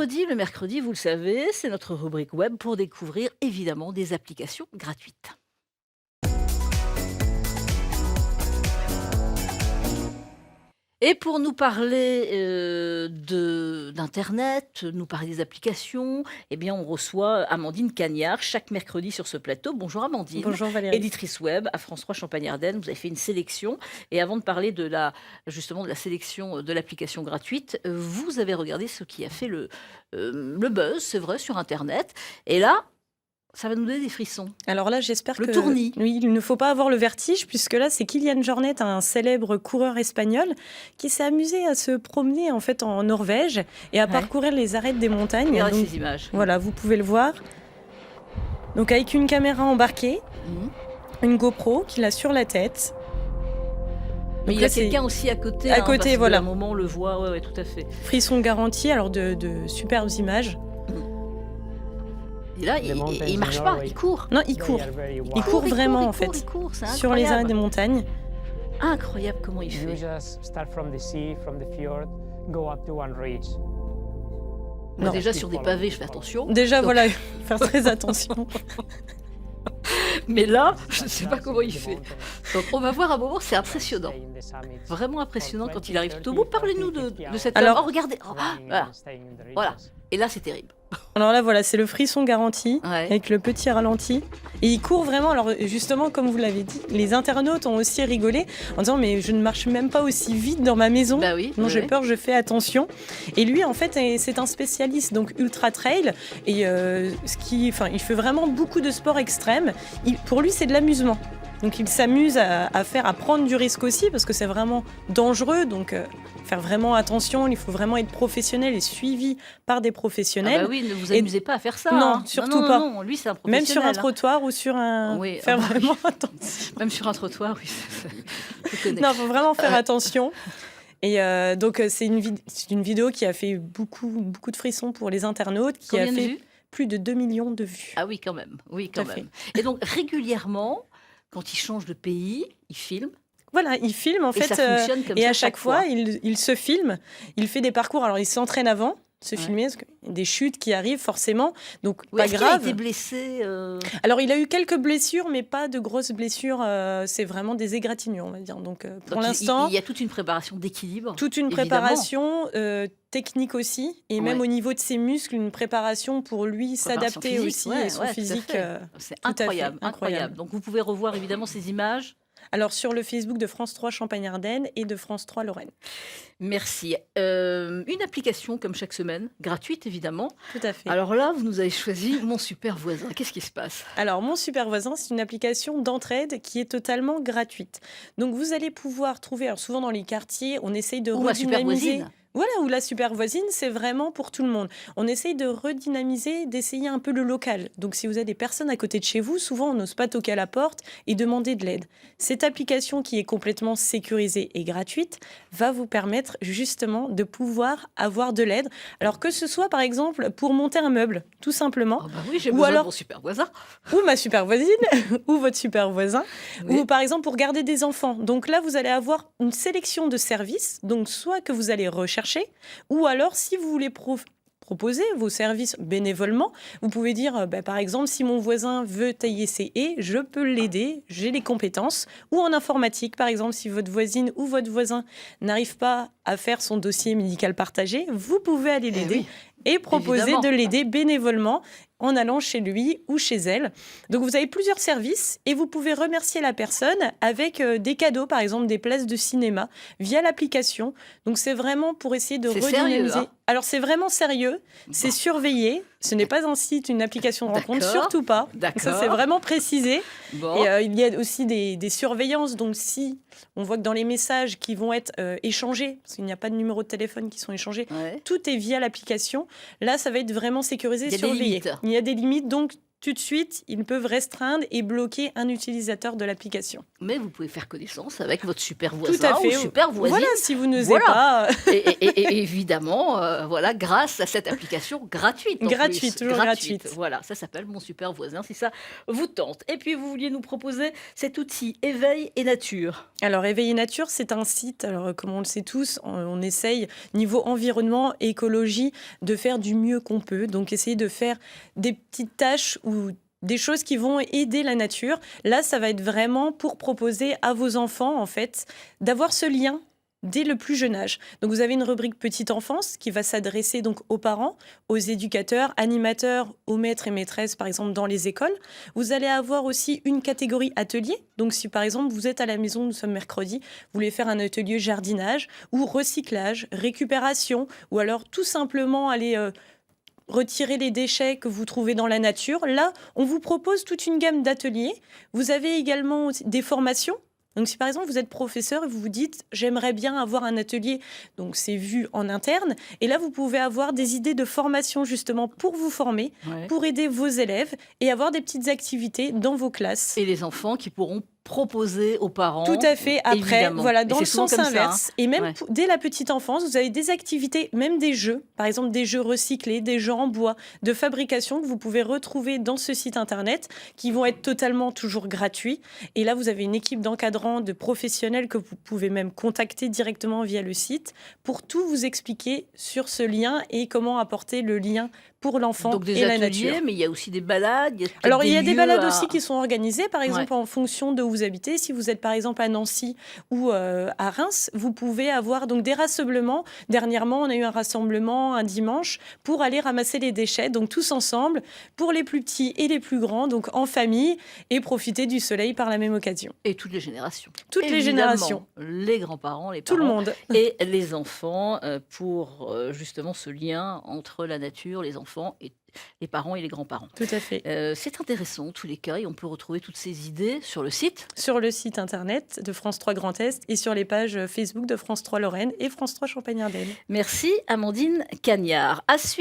Le mercredi, vous le savez, c'est notre rubrique web pour découvrir évidemment des applications gratuites. Et pour nous parler, d'internet, nous parler des applications, eh bien, on reçoit Amandine Cagnard chaque mercredi sur ce plateau. Bonjour Amandine, Bonjour Valérie. éditrice web à France 3 Champagne-Ardenne. Vous avez fait une sélection et avant de parler justement de la sélection, de l'application gratuite, vous avez regardé ce qui a fait le buzz, c'est vrai, sur internet et là, ça va nous donner des frissons. Alors là, j'espère Le que tournis. oui, il ne faut pas avoir le vertige, puisque là, c'est Kylian Jornet, un célèbre coureur espagnol, qui s'est amusé à se promener en fait en Norvège et à Ouais. parcourir les arêtes des montagnes. Regardez Donc, ces images. voilà, vous pouvez le voir. Donc avec une caméra embarquée, Mhm. une GoPro qu'il a sur la tête. Mais Donc il y là, a quelqu'un aussi à côté. À côté, parce voilà. qu'à un moment, on le voit, ouais, tout à fait. Frisson garanti, alors de superbes images. Et là, il marche pas, il court. Non, il court. Il court vraiment en fait Il court, c'est sur les arêtes incroyable. des montagnes. Incroyable comment il You fait. just start from the sea, from the fjord, go up to one ridge. Moi, Non. déjà sur des pavés, je fais attention. Déjà, Donc- voilà, faire très attention. Mais là, je ne sais pas comment il fait. Donc on va voir un moment, c'est impressionnant. Vraiment impressionnant quand il arrive tout au bout. Parlez-nous de cet homme. Alors- Oh, regardez. Oh, voilà. Voilà. Et là, c'est terrible. Alors là, voilà, c'est le frisson garanti, Ouais. avec le petit ralenti. Et il court vraiment. Alors justement, comme vous l'avez dit, les internautes ont aussi rigolé en disant mais je ne marche même pas aussi vite dans ma maison. Bah oui. Non, oui, j'ai oui. peur, je fais attention. Et lui, en fait, c'est un spécialiste, donc ultra trail. Et il fait vraiment beaucoup de sports extrêmes. Pour lui, c'est de l'amusement. Donc il s'amuse à prendre du risque aussi, parce que c'est vraiment dangereux. Donc faire vraiment attention, il faut vraiment être professionnel et suivi par des Ah professionnels. bah oui, ne vous Et- amusez pas à faire ça. Non, hein. surtout non, pas. Non, lui, c'est un Même sur un professionnel. trottoir ou sur un... Oui, faire ah bah oui. vraiment attention. Même sur un trottoir, oui. Je connais. Non, faut vraiment faire attention. Et donc, c'est une vidéo qui a fait beaucoup de frissons pour les internautes, qui Combien a de fait vues plus de 2 millions de vues. Ah oui, quand même. Oui, quand Tout à même. Et donc, régulièrement, quand il change de pays, il filme. Voilà, il filme en Et fait. ça fonctionne comme et ça à chaque fois, il se filme, il fait des parcours. Alors, il s'entraîne avant, se Ouais. filmer, parce qu'il y a des chutes qui arrivent forcément, donc Oui, pas est-ce qu'il a grave. été blessé Alors, il a eu quelques blessures, mais pas de grosses blessures. C'est vraiment des égratignures, on va dire. Donc, pour Donc, l'instant, il y a toute une préparation d'équilibre. toute une évidemment. préparation technique aussi, et même Ouais. au niveau de ses muscles, une préparation pour lui Préparation s'adapter physique, aussi ouais, et son ouais, tout à physique. fait. C'est tout à fait, incroyable, incroyable. incroyable. Donc vous pouvez revoir évidemment ces images. Alors sur le Facebook de France 3 Champagne-Ardenne et de France 3 Lorraine. Merci. Une application comme chaque semaine, gratuite évidemment. Tout à fait. Alors là, vous nous avez choisi Mon Super Voisin. Qu'est-ce qui se passe? Alors, Mon Super Voisin, c'est une application d'entraide qui est totalement gratuite. Donc, vous allez pouvoir trouver, alors souvent dans les quartiers, on essaye de Ou Ma Super redynamiser. Voisine. Voilà, ou la super voisine, c'est vraiment pour tout le monde. On essaye de redynamiser, d'essayer un peu le local. Donc, si vous avez des personnes à côté de chez vous, souvent on n'ose pas toquer à la porte et demander de l'aide. Cette application qui est complètement sécurisée et gratuite va vous permettre justement de pouvoir avoir de l'aide. Alors que ce soit par exemple pour monter un meuble, tout simplement, Oh bah oui, j'ai Ou besoin alors- de Mon Super Voisin. ou ma super voisine, ou votre super voisin, Oui. ou par exemple pour garder des enfants. Donc là, vous allez avoir une sélection de services, donc soit que vous allez rechercher, ou alors si vous voulez proposer vos services bénévolement, vous pouvez dire, par exemple, si mon voisin veut tailler ses haies, je peux l'aider, j'ai les compétences. Ou en informatique, par exemple, si votre voisine ou votre voisin n'arrive pas à faire son dossier médical partagé, vous pouvez aller Eh l'aider oui. et proposer évidemment. de l'aider bénévolement en allant chez lui ou chez elle. Donc vous avez plusieurs services et vous pouvez remercier la personne avec des cadeaux, par exemple des places de cinéma via l'application. Donc c'est vraiment pour essayer de C'est redynamiser. sérieux, hein. Alors c'est vraiment sérieux, c'est Bon. surveillé. Ce n'est pas un site, une application de rencontre, D'accord. surtout pas. D'accord. Ça c'est vraiment précisé. Bon. Et il y a aussi des surveillances. Donc si on voit que dans les messages qui vont être échangés, parce qu'il n'y a pas de numéro de téléphone qui sont échangés, Ouais. tout est via l'application. Là, ça va être vraiment sécurisé, Il y a des surveillé. limites. Il y a des limites, donc tout de suite, ils peuvent restreindre et bloquer un utilisateur de l'application. Mais vous pouvez faire connaissance avec votre super Tout voisin à fait. ou super voisine. Voilà, si vous n'osez Voilà. pas. Et évidemment, voilà, grâce à cette application gratuite. Gratuite, toujours gratuite. Voilà, ça s'appelle Mon Super Voisin, si ça vous tente. Et puis, vous vouliez nous proposer cet outil Éveil et Nature. Alors, Éveil et Nature, c'est un site, alors comme on le sait tous, on essaye, niveau environnement et écologie, de faire du mieux qu'on peut. Donc, essayer de faire des petites tâches ou des choses qui vont aider la nature. Là, ça va être vraiment pour proposer à vos enfants, en fait, d'avoir ce lien dès le plus jeune âge. Donc, vous avez une rubrique petite enfance qui va s'adresser donc aux parents, aux éducateurs, animateurs, aux maîtres et maîtresses, par exemple, dans les écoles. Vous allez avoir aussi une catégorie atelier. Donc, si par exemple, vous êtes à la maison, nous sommes mercredi, vous voulez faire un atelier jardinage ou recyclage, récupération, ou alors tout simplement aller retirer les déchets que vous trouvez dans la nature. Là, on vous propose toute une gamme d'ateliers. Vous avez également aussi des formations. Donc, si par exemple vous êtes professeur et vous vous dites « j'aimerais bien avoir un atelier », donc c'est vu en interne, et là vous pouvez avoir des idées de formation justement pour vous former, pour aider vos élèves et avoir des petites activités dans vos classes. Et les enfants qui pourront proposer aux parents. Tout à fait. Après, évidemment. voilà, Et dans c'est le souvent sens comme ça, inverse. Et même Ouais. dès la petite enfance, vous avez des activités, même des jeux, par exemple des jeux recyclés, des jeux en bois, de fabrication que vous pouvez retrouver dans ce site internet, qui vont être totalement toujours gratuits. Et là, vous avez une équipe d'encadrants, de professionnels que vous pouvez même contacter directement via le site pour tout vous expliquer sur ce lien et comment apporter le lien pour l'enfant Donc des et la ateliers, nature. mais il y a aussi des balades. Il y a peut-être Alors, il y a des lieux balades à- aussi qui sont organisées, par exemple, en fonction de où vous habitez. Si vous êtes, par exemple, à Nancy ou à Reims, vous pouvez avoir donc des rassemblements. Dernièrement, on a eu un rassemblement un dimanche pour aller ramasser les déchets, donc tous ensemble, pour les plus petits et les plus grands, donc en famille, et profiter du soleil par la même occasion. Et toutes les générations. Toutes les Évidemment, générations. Les grands-parents, les Tout parents. le monde. Et les enfants, pour justement ce lien entre la nature, les enfants et les parents et les grands-parents. Tout à fait. C'est intéressant, en tous les cas, et on peut retrouver toutes ces idées sur le site. Sur le site internet de France 3 Grand Est et sur les pages Facebook de France 3 Lorraine et France 3 Champagne-Ardenne. Merci Amandine Cagnard. À suivre.